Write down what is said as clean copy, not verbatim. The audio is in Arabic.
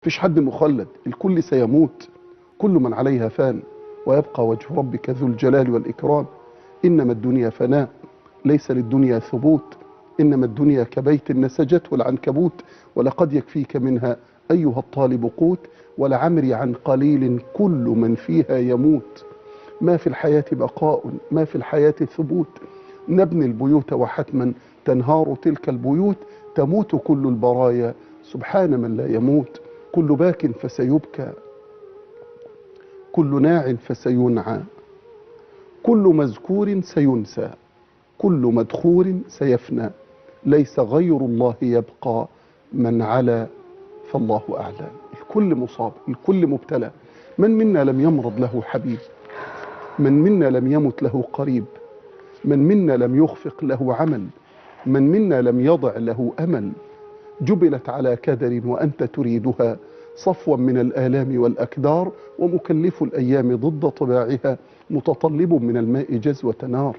مفيش حد مخلد، الكل سيموت، كل من عليها فان ويبقى وجه ربك ذو الجلال والإكرام. إنما الدنيا فناء، ليس للدنيا ثبوت. إنما الدنيا كبيت نسجته العنكبوت، ولقد يكفيك منها أيها الطالب قوت، ولعمري عن قليل كل من فيها يموت. ما في الحياة بقاء، ما في الحياة ثبوت. نبني البيوت وحتما تنهار تلك البيوت، تموت كل البرايا سبحان من لا يموت. كل باك فسيبكى، كل ناع فسينعى، كل مذكور سينسى، كل مدخور سيفنى، ليس غير الله يبقى، من علا فالله أعلى. الكل مصاب، الكل مبتلى. من منا لم يمرض له حبيب؟ من منا لم يمت له قريب؟ من منا لم يخفق له عمل؟ من منا لم يضع له أمل؟ جبلت على كدر وأنت تريدها، صفوا من الآلام والأكدار، ومكلف الأيام ضد طباعها، متطلب من الماء جزوة نار.